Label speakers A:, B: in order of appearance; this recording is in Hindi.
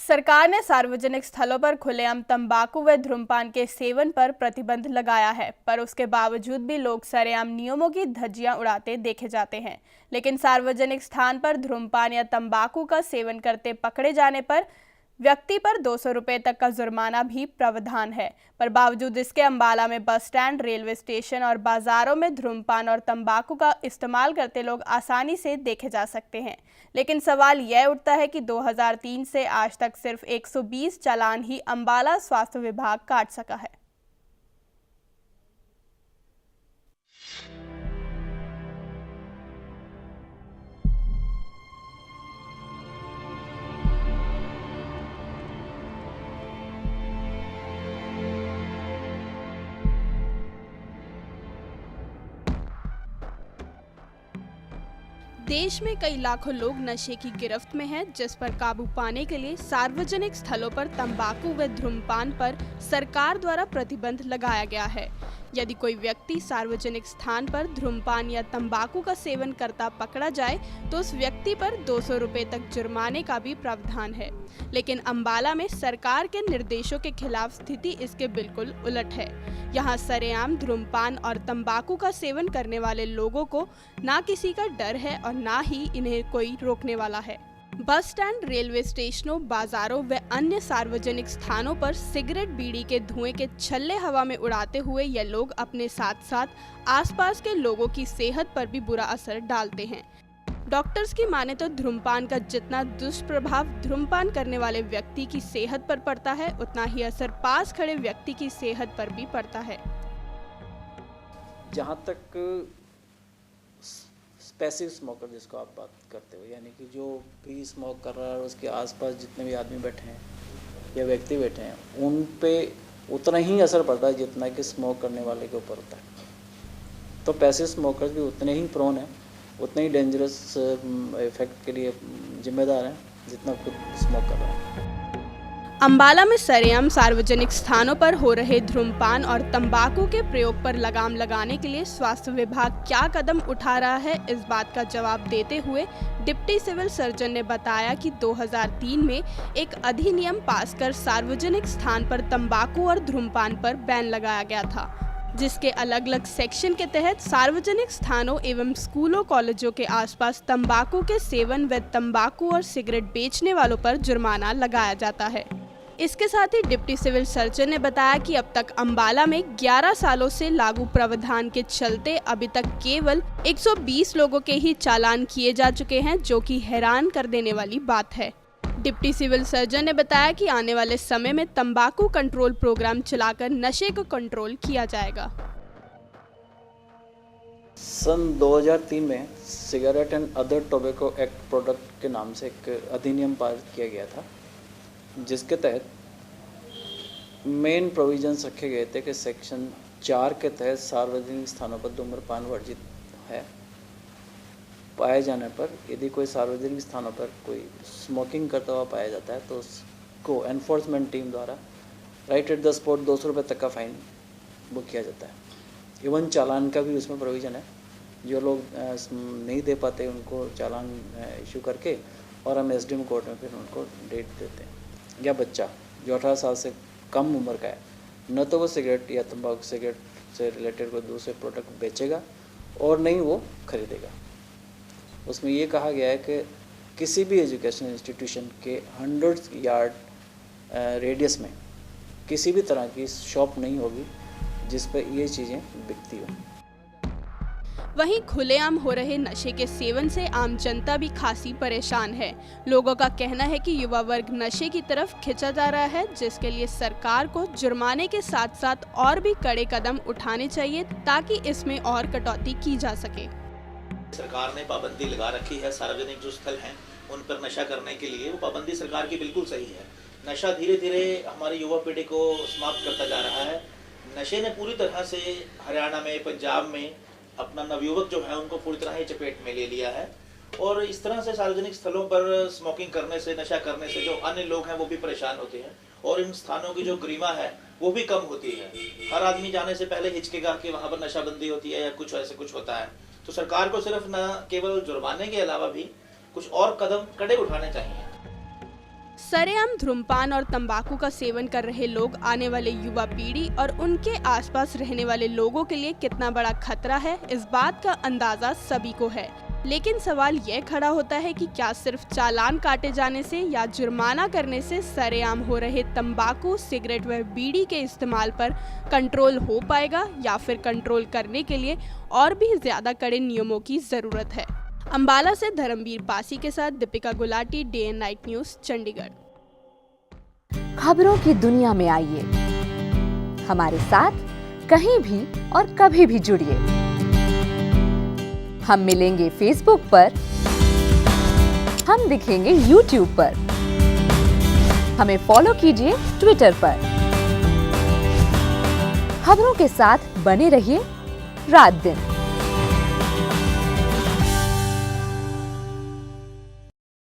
A: सरकार ने सार्वजनिक स्थलों पर खुलेआम तंबाकू व धूम्रपान के सेवन पर प्रतिबंध लगाया है, पर उसके बावजूद भी लोग सरेआम नियमों की धज्जियां उड़ाते देखे जाते हैं। लेकिन सार्वजनिक स्थान पर धूम्रपान या तंबाकू का सेवन करते पकड़े जाने पर व्यक्ति पर 200 रुपये तक का जुर्माना भी प्रावधान है। पर बावजूद इसके अंबाला में बस स्टैंड, रेलवे स्टेशन और बाजारों में धूम्रपान और तंबाकू का इस्तेमाल करते लोग आसानी से देखे जा सकते हैं। लेकिन सवाल यह उठता है कि 2003 से आज तक सिर्फ 120 चालान ही अंबाला स्वास्थ्य विभाग काट सका है। देश में कई लाखों लोग नशे की गिरफ्त में हैं, जिस पर काबू पाने के लिए सार्वजनिक स्थलों पर तंबाकू व धूम्रपान पर सरकार द्वारा प्रतिबंध लगाया गया है। यदि कोई व्यक्ति सार्वजनिक स्थान पर धूम्रपान या तंबाकू का सेवन करता पकड़ा जाए तो उस व्यक्ति पर 200 रुपये तक जुर्माने का भी प्रावधान है। लेकिन अंबाला में सरकार के निर्देशों के खिलाफ स्थिति इसके बिल्कुल उलट है। यहाँ सरेआम धूम्रपान और तंबाकू का सेवन करने वाले लोगों को ना किसी का डर है और ना ही इन्हें कोई रोकने वाला है। बस स्टैंड, रेलवे स्टेशनों, बाजारों व अन्य सार्वजनिक स्थानों पर सिगरेट, बीड़ी के धुएं के छल्ले हवा में उड़ाते हुए ये लोग अपने साथ साथ आसपास के लोगों की सेहत पर भी बुरा असर डालते हैं। डॉक्टर्स की माने तो धूम्रपान का जितना दुष्प्रभाव धूम्रपान करने वाले व्यक्ति की सेहत पर पड़ता है, उतना ही असर पास खड़े व्यक्ति की सेहत पर भी पड़ता है।
B: जहाँ तक पैसिव स्मोकर जिसको आप बात करते हो, यानी कि जो भी स्मोक कर रहा है और उसके आसपास जितने भी आदमी बैठे हैं या व्यक्ति बैठे हैं, उन पे उतना ही असर पड़ता है जितना कि स्मोक करने वाले के ऊपर होता है। तो पैसिव स्मोकर्स भी उतने ही प्रोन हैं, उतने ही डेंजरस इफेक्ट के लिए जिम्मेदार हैं जितना खुद स्मोक कर रहा है।
A: अंबाला में सरेआम सार्वजनिक स्थानों पर हो रहे धूम्रपान और तंबाकू के प्रयोग पर लगाम लगाने के लिए स्वास्थ्य विभाग क्या कदम उठा रहा है, इस बात का जवाब देते हुए डिप्टी सिविल सर्जन ने बताया कि 2003 में एक अधिनियम पास कर सार्वजनिक स्थान पर तंबाकू और धूम्रपान पर बैन लगाया गया था, जिसके अलग अलग सेक्शन के तहत सार्वजनिक स्थानों एवं स्कूलों, कॉलेजों के आसपास तंबाकू के सेवन व तंबाकू और सिगरेट बेचने वालों पर जुर्माना लगाया जाता है। इसके साथ ही डिप्टी सिविल सर्जन ने बताया कि अब तक अंबाला में 11 सालों से लागू प्रावधान के चलते अभी तक केवल 120 लोगों के ही चालान किए जा चुके हैं, जो कि हैरान कर देने वाली बात है। डिप्टी सिविल सर्जन ने बताया कि आने वाले समय में तंबाकू कंट्रोल प्रोग्राम चलाकर नशे को कंट्रोल किया जाएगा।
B: सन 2003 में cigarette and other tobacco act product के नाम से एक अधिनियम पास किया गया था, जिसके तहत मेन प्रोविजंस रखे गए थे कि सेक्शन 4 के तहत सार्वजनिक स्थानों पर धूम्रपान वर्जित है। पाए जाने पर यदि कोई सार्वजनिक स्थानों पर कोई स्मोकिंग करता हुआ पाया जाता है तो उसको एनफोर्समेंट टीम द्वारा राइट एट द स्पॉट 200 रुपये तक का फाइन बुक किया जाता है। इवन चालान का भी उसमें प्रोविज़न है। जो लोग नहीं दे पाते उनको चालान इशू करके और हम एसडीएम कोर्ट में फिर उनको डेट देते हैं। या बच्चा जो 18 साल से कम उम्र का है, न तो वो सिगरेट या तंबाकू सिगरेट से रिलेटेड कोई दूसरे प्रोडक्ट बेचेगा और नहीं वो खरीदेगा। उसमें ये कहा गया है कि किसी भी एजुकेशनल इंस्टीट्यूशन के 100 यार्ड रेडियस में किसी भी तरह की शॉप नहीं होगी जिस पर ये चीज़ें बिकती हों।
A: वहीं खुलेआम हो रहे नशे के सेवन से आम जनता भी खासी परेशान है। लोगों का कहना है कि युवा वर्ग नशे की तरफ खिंचा जा रहा है, जिसके लिए सरकार को जुर्माने के साथ साथ और भी कड़े कदम उठाने चाहिए ताकि इसमें और कटौती की जा सके।
C: सरकार ने पाबंदी लगा रखी है, सार्वजनिक जो स्थल हैं उन पर नशा करने के लिए, वो पाबंदी सरकार की बिल्कुल सही है। नशा धीरे धीरे हमारी युवा पीढ़ी को समाप्त करता जा रहा है। नशे ने पूरी तरह से हरियाणा में, पंजाब में अपना नवयुवक जो है उनको पूरी तरह ही चपेट में ले लिया है। और इस तरह से सार्वजनिक स्थलों पर स्मोकिंग करने से, नशा करने से जो अन्य लोग हैं वो भी परेशान होते हैं और इन स्थानों की जो गरिमा है वो भी कम होती है। हर आदमी जाने से पहले हिचकेगा कि वहाँ पर नशाबंदी होती है या कुछ ऐसे कुछ होता है। तो सरकार को सिर्फ न केवल जुर्माने के अलावा भी कुछ और कदम कड़े उठाने चाहिए।
A: सरेआम धूम्रपान और तंबाकू का सेवन कर रहे लोग आने वाले युवा पीढ़ी और उनके आसपास रहने वाले लोगों के लिए कितना बड़ा खतरा है, इस बात का अंदाजा सभी को है। लेकिन सवाल यह खड़ा होता है कि क्या सिर्फ चालान काटे जाने से या जुर्माना करने से सरेआम हो रहे तंबाकू, सिगरेट व बीड़ी के इस्तेमाल पर कंट्रोल हो पाएगा या फिर कंट्रोल करने के लिए और भी ज्यादा कड़े नियमों की जरूरत है। अंबाला से धर्मवीर बासी के साथ Deepika Gulati, day and night news, Chandigarh.
D: खबरों की दुनिया में आइए, हमारे साथ कहीं भी और कभी भी जुड़िए। हम मिलेंगे फेसबुक पर, हम दिखेंगे यूट्यूब पर, हमें फॉलो कीजिए ट्विटर पर। खबरों के साथ बने रहिए रात दिन।